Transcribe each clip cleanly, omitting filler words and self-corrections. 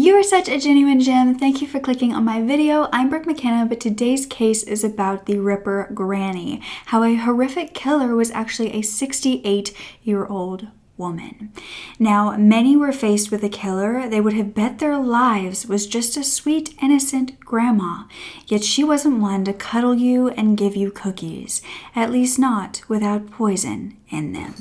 You are such a genuine gem. Thank you for clicking on my video. I'm Brooke Makenna, but today's case is about the Ripper Granny, how a horrific killer was actually a 68-year-old woman. Now, many were faced with a killer they would have bet their lives was just a sweet, innocent grandma. Yet she wasn't one to cuddle you and give you cookies, at least not without poison in them.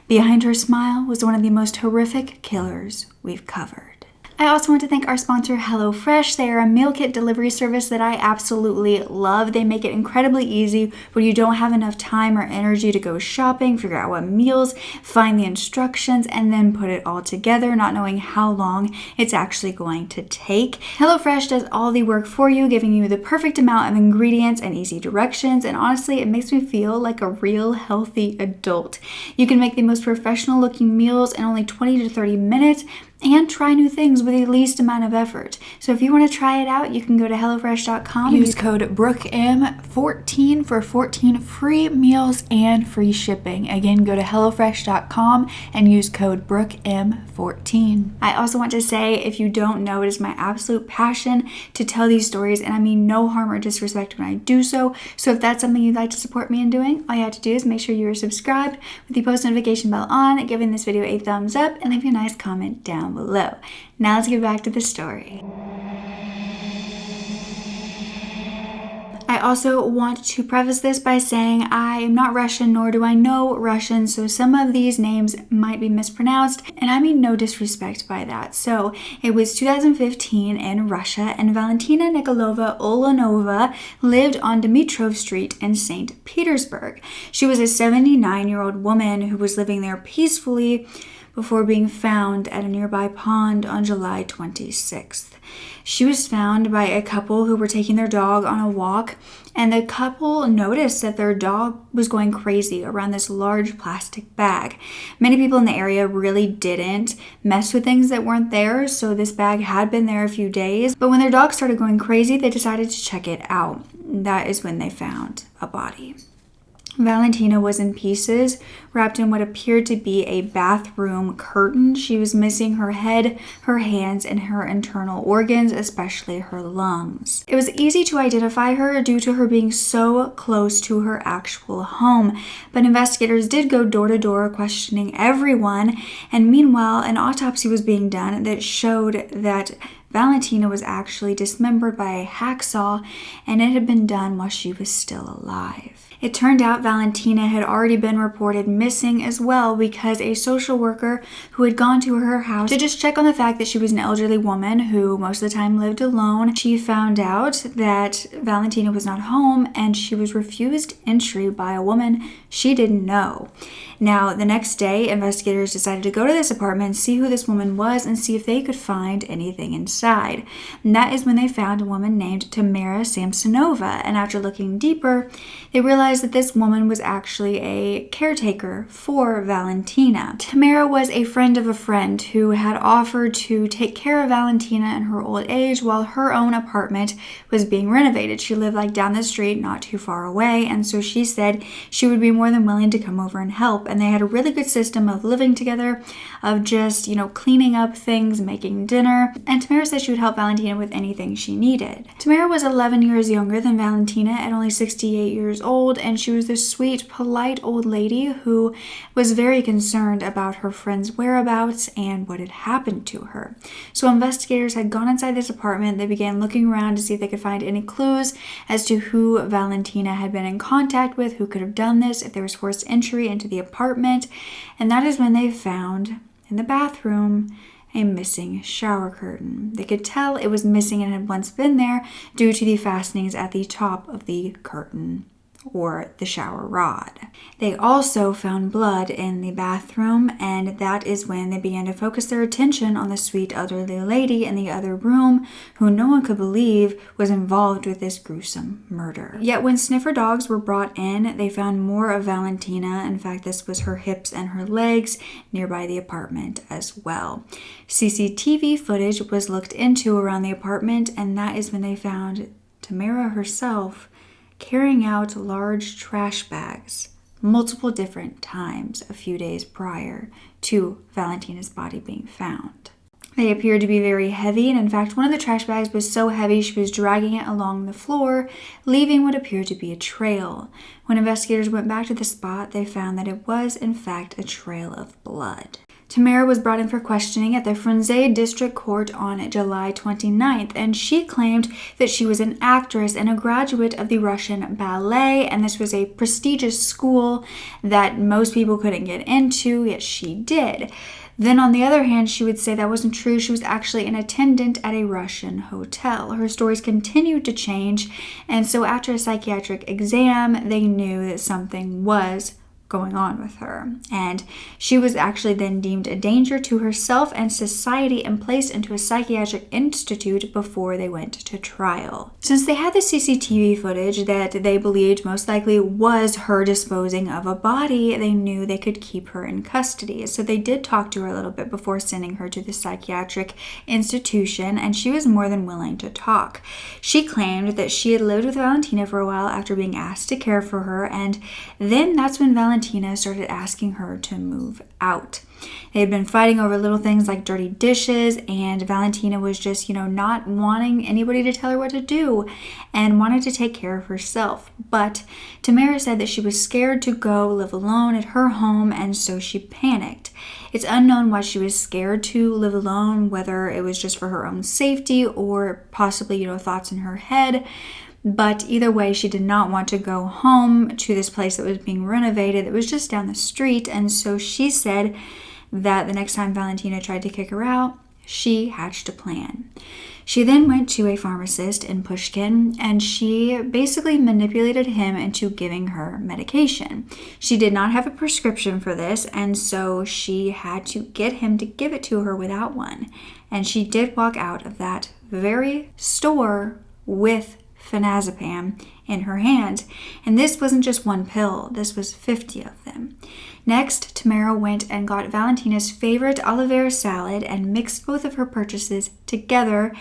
Behind her smile was one of the most horrific killers we've covered. I also want to thank our sponsor, HelloFresh. They are a meal kit delivery service that I absolutely love. They make it incredibly easy when you don't have enough time or energy to go shopping, figure out what meals, find the instructions, and then put it all together, not knowing how long it's actually going to take. HelloFresh does all the work for you, giving you the perfect amount of ingredients and easy directions, and honestly, it makes me feel like a real healthy adult. You can make the most professional looking meals in only 20 to 30 minutes, and try new things with the least amount of effort. So if you want to try it out, you can go to HelloFresh.com. Use code BrookeM14 for 14 free meals and free shipping. Again, go to HelloFresh.com and use code BrookeM14. I also want to say, if you don't know, it is my absolute passion to tell these stories, and I mean no harm or disrespect when I do so. So if that's something you'd like to support me in doing, all you have to do is make sure you are subscribed with the post notification bell on, giving this video a thumbs up, and leave a nice comment down below. Now let's get back to the story. I also want to preface this by saying I am not Russian, nor do I know Russian, so some of these names might be mispronounced, and I mean no disrespect by that. So it was 2015 in Russia, and Valentina Nikolova Ulanova lived on Dmitrov Street in St. Petersburg. She was a 79-year-old woman who was living there peacefully before being found at a nearby pond on July 26th. She was found by a couple who were taking their dog on a walk, and the couple noticed that their dog was going crazy around this large plastic bag. Many people in the area really didn't mess with things that weren't there, so this bag had been there a few days, but when their dog started going crazy, they decided to check it out. That is when they found a body. Valentina was in pieces, wrapped in what appeared to be a bathroom curtain. She was missing her head, her hands, and her internal organs, especially her lungs. It was easy to identify her due to her being so close to her actual home, but investigators did go door to door questioning everyone, and meanwhile, an autopsy was being done that showed that Valentina was actually dismembered by a hacksaw, and it had been done while she was still alive. It turned out Valentina had already been reported missing as well, because a social worker who had gone to her house to just check on the fact that she was an elderly woman who most of the time lived alone, she found out that Valentina was not home and she was refused entry by a woman she didn't know. Now, the next day, investigators decided to go to this apartment, see who this woman was, and see if they could find anything inside. And that is when they found a woman named Tamara Samsonova, and after looking deeper, they realized that this woman was actually a caretaker for Valentina. Tamara was a friend of a friend who had offered to take care of Valentina in her old age while her own apartment was being renovated. She lived like down the street, not too far away, and so she said she would be more than willing to come over and help. And they had a really good system of living together, of just, cleaning up things, making dinner, and Tamara said she would help Valentina with anything she needed. Tamara was 11 years younger than Valentina at only 68 years old, and she was this sweet, polite old lady who was very concerned about her friend's whereabouts and what had happened to her. So investigators had gone inside this apartment. They began looking around to see if they could find any clues as to who Valentina had been in contact with, who could have done this, if there was forced entry into the apartment, and that is when they found in the bathroom a missing shower curtain. They could tell it was missing and had once been there due to the fastenings at the top of the curtain, or the shower rod. They also found blood in the bathroom, and that is when they began to focus their attention on the sweet elderly lady in the other room, who no one could believe was involved with this gruesome murder. Yet when sniffer dogs were brought in, they found more of Valentina. In fact, this was her hips and her legs nearby the apartment as well. CCTV footage was looked into around the apartment, and that is when they found Tamara herself carrying out large trash bags multiple different times a few days prior to Valentina's body being found. They appeared to be very heavy, and in fact, one of the trash bags was so heavy she was dragging it along the floor, leaving what appeared to be a trail. When investigators went back to the spot, they found that it was, in fact, a trail of blood. Tamara was brought in for questioning at the Frunze District Court on July 29th, and she claimed that she was an actress and a graduate of the Russian ballet, and this was a prestigious school that most people couldn't get into, yet she did. Then on the other hand, she would say that wasn't true. She was actually an attendant at a Russian hotel. Her stories continued to change, and so after a psychiatric exam, they knew that something was going on with her. And she was actually then deemed a danger to herself and society and placed into a psychiatric institute before they went to trial. Since they had the CCTV footage that they believed most likely was her disposing of a body, they knew they could keep her in custody. So they did talk to her a little bit before sending her to the psychiatric institution, and she was more than willing to talk. She claimed that she had lived with Valentina for a while after being asked to care for her, and then that's when Valentina started asking her to move out. They had been fighting over little things like dirty dishes, and Valentina was just, not wanting anybody to tell her what to do and wanted to take care of herself. But Tamara said that she was scared to go live alone at her home, and so she panicked. It's unknown why she was scared to live alone, whether it was just for her own safety or possibly, thoughts in her head. But either way, she did not want to go home to this place that was being renovated. It was just down the street. And so she said that the next time Valentina tried to kick her out, she hatched a plan. She then went to a pharmacist in Pushkin, and she basically manipulated him into giving her medication. She did not have a prescription for this, and so she had to get him to give it to her without one. And she did walk out of that very store with phenazepam in her hand, and this wasn't just one pill, this was 50 of them. Next, Tamara went and got Valentina's favorite Olivier salad and mixed both of her purchases together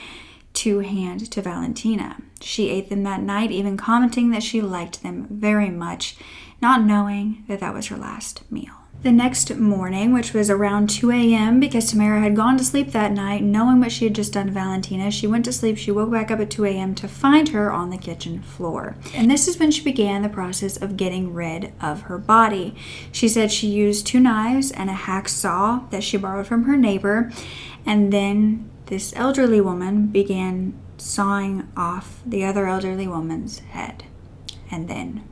to hand to Valentina. She ate them that night, even commenting that she liked them very much, not knowing that that was her last meal. The next morning, which was around 2 a.m., because Tamara had gone to sleep that night, knowing what she had just done to Valentina, she went to sleep. She woke back up at 2 a.m. to find her on the kitchen floor. And this is when she began the process of getting rid of her body. She said she used 2 knives and a hacksaw that she borrowed from her neighbor, and then this elderly woman began sawing off the other elderly woman's head, and then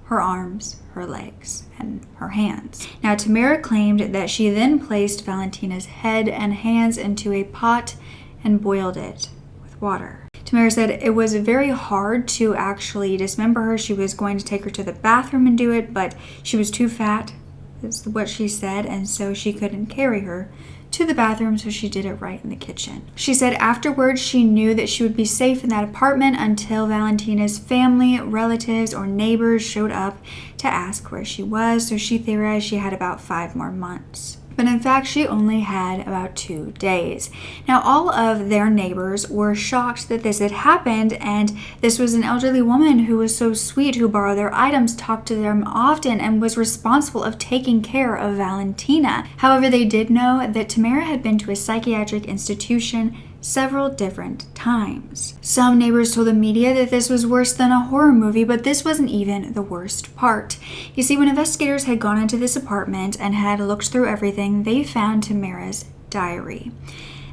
her arms, her legs, and her hands. Now, Tamara claimed that she then placed Valentina's head and hands into a pot and boiled it with water. Tamara said it was very hard to actually dismember her. She was going to take her to the bathroom and do it, but she was too fat, is what she said, and so she couldn't carry her to the bathroom, so she did it right in the kitchen. She said afterwards she knew that she would be safe in that apartment until Valentina's family, relatives, or neighbors showed up to ask where she was, so she theorized she had about 5 more months. But in fact, she only had about 2 days. Now, all of their neighbors were shocked that this had happened, and this was an elderly woman who was so sweet, who borrowed their items, talked to them often, and was responsible of taking care of Valentina. However, they did know that Tamara had been to a psychiatric institution several different times. Some neighbors told the media that this was worse than a horror movie, but this wasn't even the worst part. You see, when investigators had gone into this apartment and had looked through everything, they found Tamara's diary.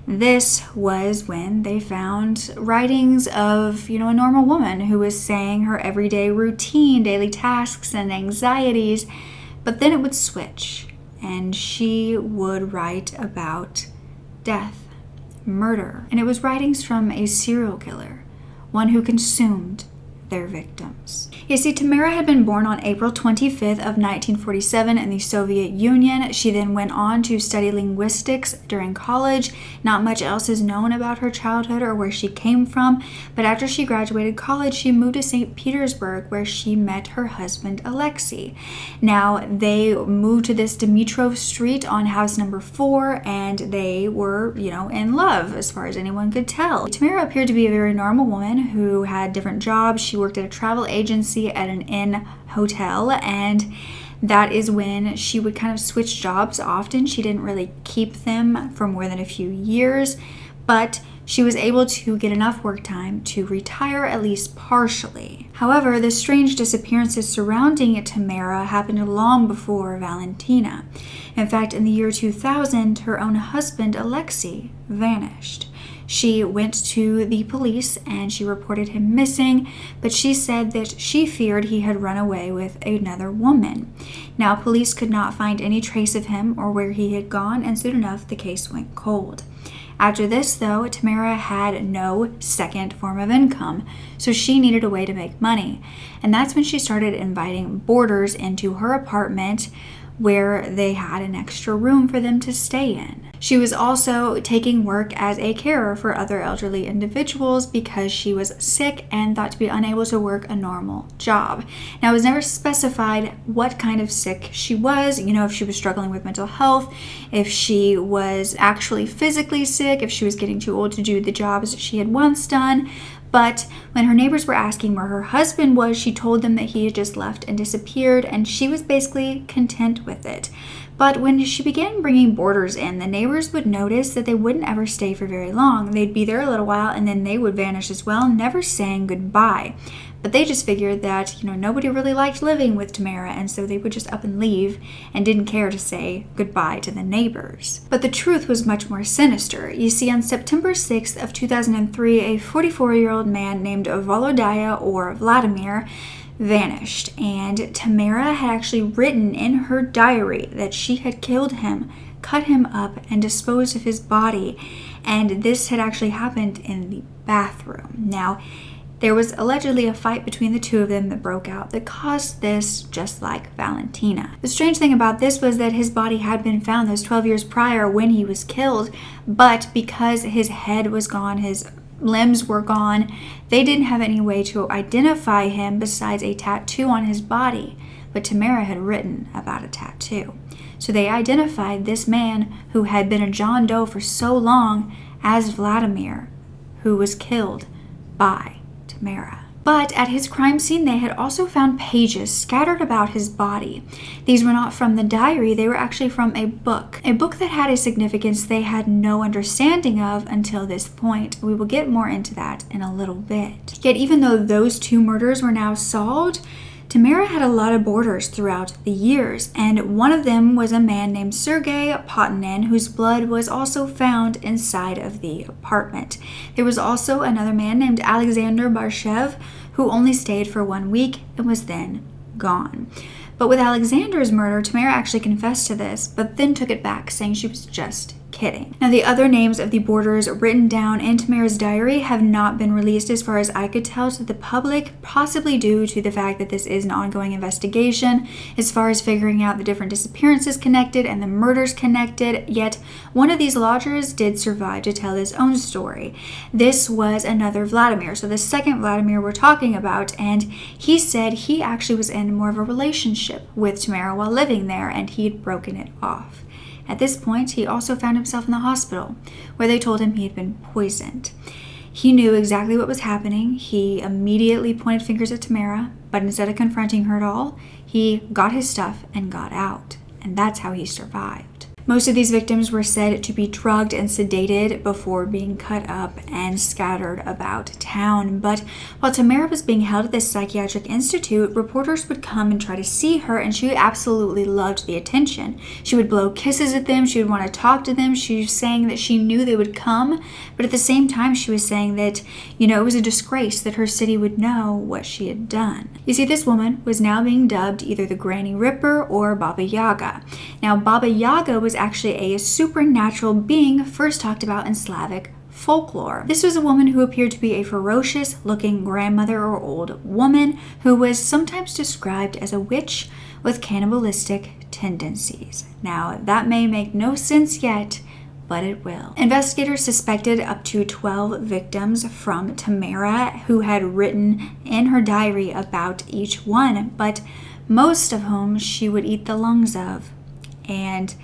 This was when they found writings of, a normal woman who was saying her everyday routine, daily tasks, and anxieties, but then it would switch, and she would write about death, murder, and it was writings from a serial killer, one who consumed their victims. You see, Tamara had been born on April 25th of 1947 in the Soviet Union. She then went on to study linguistics during college. Not much else is known about her childhood or where she came from, but after she graduated college, she moved to St. Petersburg, where she met her husband, Alexei. Now, they moved to this Dimitrov Street on house number 4, and they were, in love, as far as anyone could tell. Tamara appeared to be a very normal woman who had different jobs. She worked at a travel agency at an inn hotel, and that is when she would kind of switch jobs often. She didn't really keep them for more than a few years, but she was able to get enough work time to retire at least partially. However, the strange disappearances surrounding Tamara happened long before Valentina. In fact, in the year 2000, her own husband, Alexei, vanished. She went to the police and she reported him missing, but she said that she feared he had run away with another woman. Now, police could not find any trace of him or where he had gone, and soon enough, the case went cold. After this, though, Tamara had no second form of income, so she needed a way to make money. And that's when she started inviting boarders into her apartment, where they had an extra room for them to stay in. She was also taking work as a carer for other elderly individuals because she was sick and thought to be unable to work a normal job. Now, it was never specified what kind of sick she was, if she was struggling with mental health, if she was actually physically sick, if she was getting too old to do the jobs that she had once done. But when her neighbors were asking where her husband was, she told them that he had just left and disappeared, and she was basically content with it. But when she began bringing boarders in, the neighbors would notice that they wouldn't ever stay for very long. They'd be there a little while and then they would vanish as well, never saying goodbye. But they just figured that, nobody really liked living with Tamara, and so they would just up and leave and didn't care to say goodbye to the neighbors. But the truth was much more sinister. You see, on September 6th of 2003, a 44-year-old man named Volodya or Vladimir vanished, and Tamara had actually written in her diary that she had killed him, cut him up, and disposed of his body, and this had actually happened in the bathroom. Now, there was allegedly a fight between the two of them that broke out that caused this, just like Valentina. The strange thing about this was that his body had been found those 12 years prior when he was killed, but because his head was gone, his limbs were gone, they didn't have any way to identify him besides a tattoo on his body. But Tamara had written about a tattoo. So they identified this man who had been a John Doe for so long as Vladimir, who was killed by Tamara. But at his crime scene, they had also found pages scattered about his body. These were not from the diary, they were actually from a book that had a significance they had no understanding of until this point. We will get more into that in a little bit. Yet even though those two murders were now solved, Tamara had a lot of boarders throughout the years, and one of them was a man named Sergei Potnin, whose blood was also found inside of the apartment. There was also another man named Alexander Barshev, who only stayed for 1 week and was then gone. But with Alexander's murder, Tamara actually confessed to this, but then took it back, saying she was just kidding. Now, the other names of the boarders written down in Tamara's diary have not been released as far as I could tell to the public, possibly due to the fact that this is an ongoing investigation as far as figuring out the different disappearances connected and the murders connected. Yet one of these lodgers did survive to tell his own story. This was another Vladimir, so the second Vladimir we're talking about, and he said he actually was in more of a relationship with Tamara while living there, and he'd broken it off. At this point, he also found himself in the hospital, where they told him he had been poisoned. He knew exactly what was happening. He immediately pointed fingers at Tamara, but instead of confronting her at all, he got his stuff and got out. And that's how he survived. Most of these victims were said to be drugged and sedated before being cut up and scattered about town. But while Tamara was being held at this psychiatric institute, reporters would come and try to see her, and she absolutely loved the attention. She would blow kisses at them. She would want to talk to them. She was saying that she knew they would come, but at the same time, she was saying that, it was a disgrace that her city would know what she had done. You see, this woman was now being dubbed either the Granny Ripper or Baba Yaga. Now, Baba Yaga was actually a supernatural being first talked about in Slavic folklore. This was a woman who appeared to be a ferocious-looking grandmother or old woman who was sometimes described as a witch with cannibalistic tendencies. Now, that may make no sense yet, but it will. Investigators suspected up to 12 victims from Tamara, who had written in her diary about each one, but most of whom she would eat the lungs of, and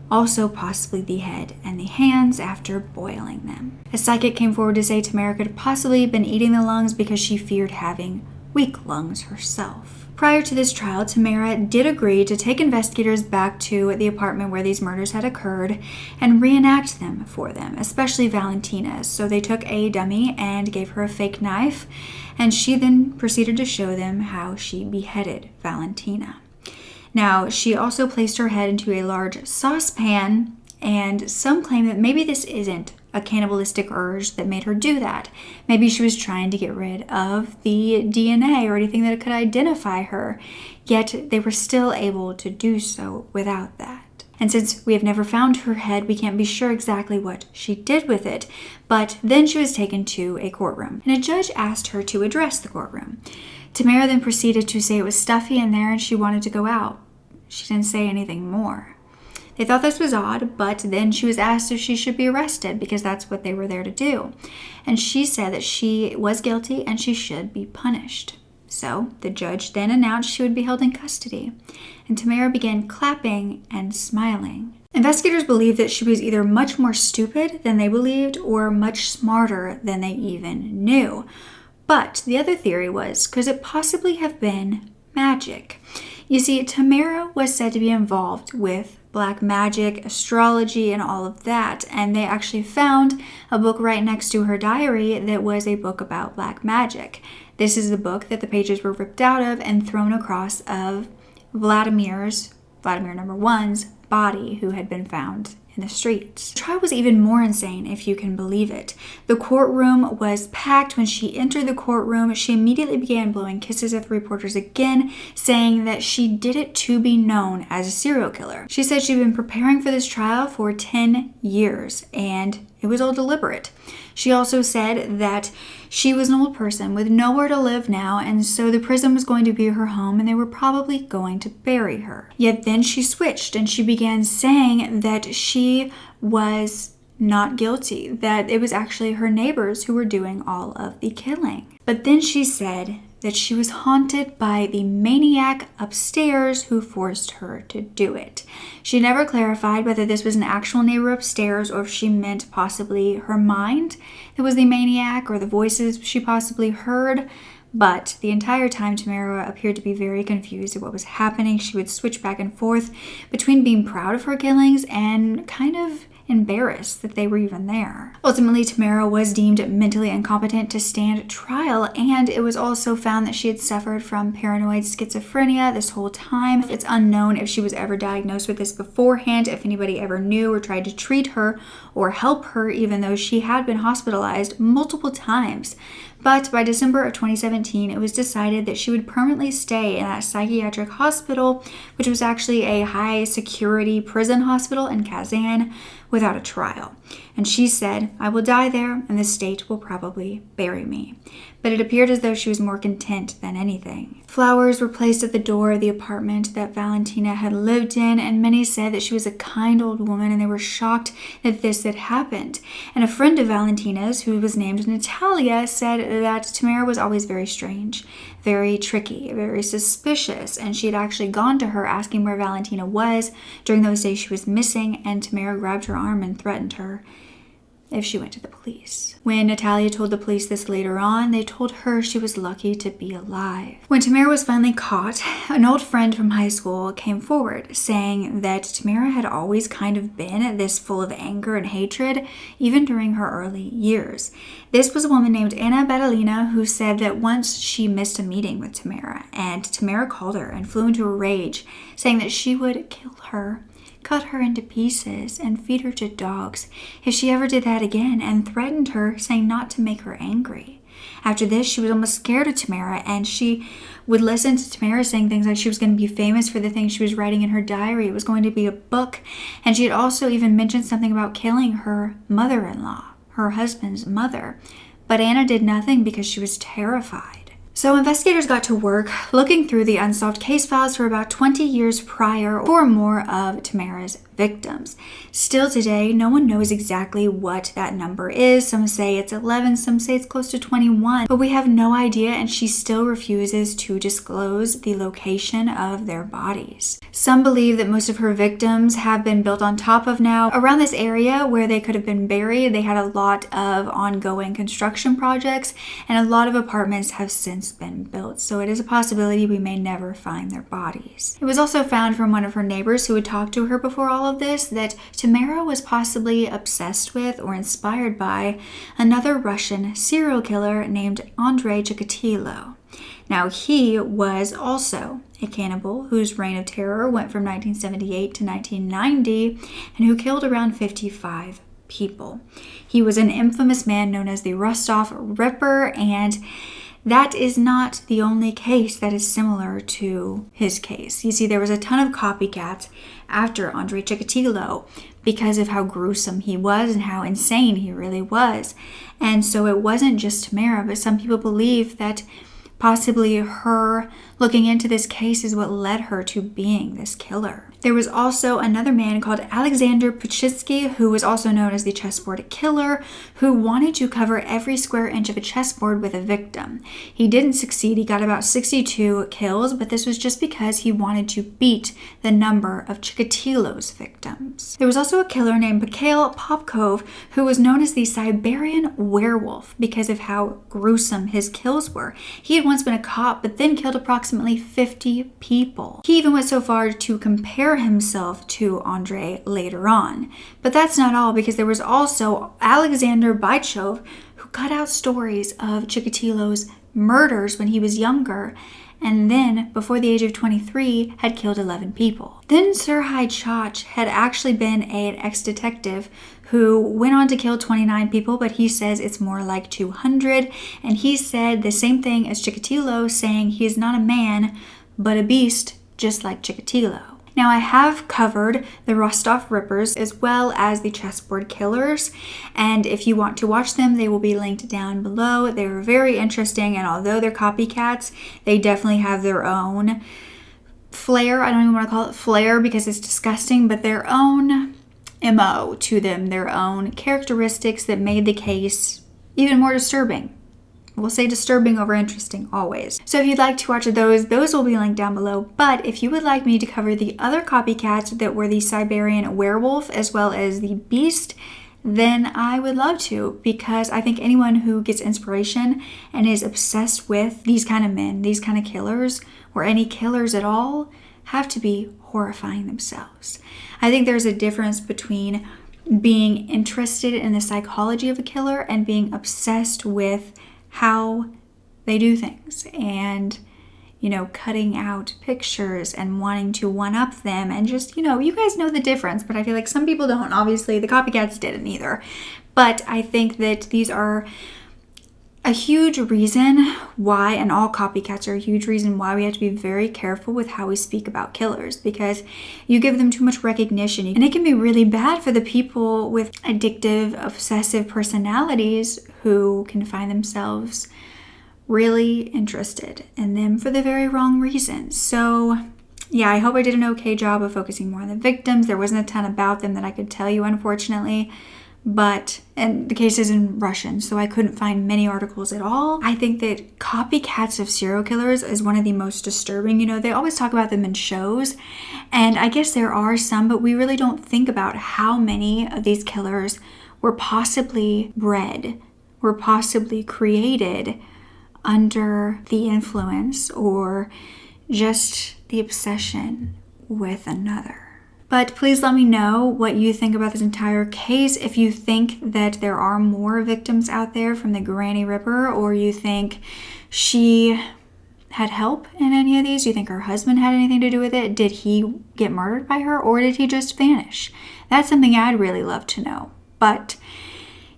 also possibly the head and the hands after boiling them. A psychic came forward to say Tamara could have possibly been eating the lungs because she feared having weak lungs herself. Prior to this trial, Tamara did agree to take investigators back to the apartment where these murders had occurred and reenact them for them, especially Valentina's. So they took a dummy and gave her a fake knife, and she then proceeded to show them how she beheaded Valentina. Now, she also placed her head into a large saucepan, and some claim that maybe this isn't a cannibalistic urge that made her do that. Maybe she was trying to get rid of the DNA or anything that could identify her, yet they were still able to do so without that. And since we have never found her head, we can't be sure exactly what she did with it. But then she was taken to a courtroom, and a judge asked her to address the courtroom. Tamara then proceeded to say it was stuffy in there and she wanted to go out. She didn't say anything more. They thought this was odd, but then she was asked if she should be arrested because that's what they were there to do. And she said that she was guilty and she should be punished. So the judge then announced she would be held in custody, and Tamara began clapping and smiling. Investigators believed that she was either much more stupid than they believed or much smarter than they even knew. But the other theory was, could it possibly have been magic? You see, Tamara was said to be involved with black magic, astrology, and all of that. And they actually found a book right next to her diary that was a book about black magic. This is the book that the pages were ripped out of and thrown across of Vladimir #1's body, who had been found in the streets. The trial was even more insane, if you can believe it. The courtroom was packed. When she entered the courtroom, she immediately began blowing kisses at the reporters again, saying that she did it to be known as a serial killer. She said she'd been preparing for this trial for 10 years, and it was all deliberate. She also said that she was an old person with nowhere to live now, and so the prison was going to be her home and they were probably going to bury her. Yet then she switched and she began saying that she was not guilty, that it was actually her neighbors who were doing all of the killing. But then she said that she was haunted by the maniac upstairs who forced her to do it. She never clarified whether this was an actual neighbor upstairs or if she meant possibly her mind that was the maniac or the voices she possibly heard. But the entire time, Tamara appeared to be very confused at what was happening. She would switch back and forth between being proud of her killings and kind of embarrassed that they were even there. Ultimately, Tamara was deemed mentally incompetent to stand trial, and it was also found that she had suffered from paranoid schizophrenia this whole time. It's unknown if she was ever diagnosed with this beforehand, if anybody ever knew or tried to treat her or help her, even though she had been hospitalized multiple times. But by December of 2017, it was decided that she would permanently stay in that psychiatric hospital, which was actually a high-security prison hospital in Kazan, without a trial. And she said, "I will die there, and the state will probably bury me." But it appeared as though she was more content than anything. Flowers were placed at the door of the apartment that Valentina had lived in, and many said that she was a kind old woman, and they were shocked that this had happened. And a friend of Valentina's, who was named Natalia, said that Tamara was always very strange, very tricky, very suspicious, and she had actually gone to her asking where Valentina was during those days she was missing, and Tamara grabbed her arm and threatened her if she went to the police. When Natalia told the police this later on, they told her she was lucky to be alive. When Tamara was finally caught, an old friend from high school came forward saying that Tamara had always kind of been this full of anger and hatred, even during her early years. This was a woman named Anna Badalina who said that once she missed a meeting with Tamara, and Tamara called her and flew into a rage, saying that she would kill her, cut her into pieces, and feed her to dogs if she ever did that again, and threatened her, saying not to make her angry. After this, she was almost scared of Tamara, and she would listen to Tamara saying things like she was going to be famous for the things she was writing in her diary. It was going to be a book, and she had also even mentioned something about killing her mother-in-law, her husband's mother. But Anna did nothing because she was terrified. So investigators got to work looking through the unsolved case files for about 20 years prior for more of Tamara's victims. Still today, no one knows exactly what that number is. Some say it's 11, some say it's close to 21, but we have no idea, and she still refuses to disclose the location of their bodies. Some believe that most of her victims have been built on top of now. Around this area where they could have been buried, they had a lot of ongoing construction projects, and a lot of apartments have since been built, so it is a possibility we may never find their bodies. It was also found from one of her neighbors who had talked to her before all of this that Tamara was possibly obsessed with or inspired by another Russian serial killer named Andrei Chicatilo. Now, he was also a cannibal whose reign of terror went from 1978 to 1990 and who killed around 55 people. He was an infamous man known as the Rostov Ripper, and that is not the only case that is similar to his case. You see, there was a ton of copycats after Andrei Chicatilo because of how gruesome he was and how insane he really was. And so it wasn't just Tamara, but some people believe that possibly her looking into this case is what led her to being this killer. There was also another man called Alexander Pacheski, who was also known as the chessboard killer, who wanted to cover every square inch of a chessboard with a victim. He didn't succeed. He got about 62 kills, but this was just because he wanted to beat the number of Chikatilo's victims. There was also a killer named Mikhail Popkov, who was known as the Siberian werewolf because of how gruesome his kills were. He had once been a cop, but then killed approximately 50 people. He even went so far to compare himself to Andrei later on. But that's not all, because there was also Alexander Bychov, who cut out stories of Chikatilo's murders when he was younger, and then, before the age of 23, had killed 11 people. Then Serhii Chach had actually been an ex-detective who went on to kill 29 people, but he says it's more like 200, and he said the same thing as Chikatilo, saying he is not a man, but a beast, just like Chikatilo. Now, I have covered the Rostov Rippers as well as the chessboard killers, and if you want to watch them, they will be linked down below. They're very interesting, and although they're copycats, they definitely have their own flair. I don't even want to call it flair because it's disgusting, but their own MO to them, their own characteristics that made the case even more disturbing. We'll say disturbing over interesting always. So if you'd like to watch those will be linked down below. But if you would like me to cover the other copycats that were the Siberian werewolf as well as the beast, then I would love to, because I think anyone who gets inspiration and is obsessed with these kind of men, these kind of killers, or any killers at all, have to be horrifying themselves. I think there's a difference between being interested in the psychology of a killer and being obsessed with how they do things and, cutting out pictures and wanting to one-up them and just, you guys know the difference, but I feel like some people don't. Obviously, the copycats didn't either. But I think that these are a huge reason why, and all copycats are a huge reason why we have to be very careful with how we speak about killers, because you give them too much recognition, and it can be really bad for the people with addictive, obsessive personalities who can find themselves really interested in them for the very wrong reasons. So yeah, I hope I did an okay job of focusing more on the victims. There wasn't a ton about them that I could tell you, unfortunately. And the case is in Russian, so I couldn't find many articles at all. I think that copycats of serial killers is one of the most disturbing. They always talk about them in shows, and I guess there are some, but we really don't think about how many of these killers were possibly bred, were possibly created under the influence or just the obsession with another. But please let me know what you think about this entire case. If you think that there are more victims out there from the Granny Ripper, or you think she had help in any of these, do you think her husband had anything to do with it? Did he get murdered by her, or did he just vanish? That's something I'd really love to know. But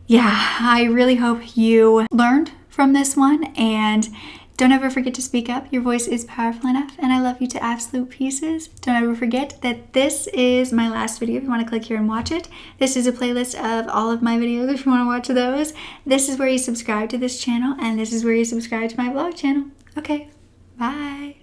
yeah, I really hope you learned from this one, and don't ever forget to speak up. Your voice is powerful enough, and I love you to absolute pieces. Don't ever forget that this is my last video if you want to click here and watch it. This is a playlist of all of my videos if you want to watch those. This is where you subscribe to this channel, and this is where you subscribe to my vlog channel. Okay, bye.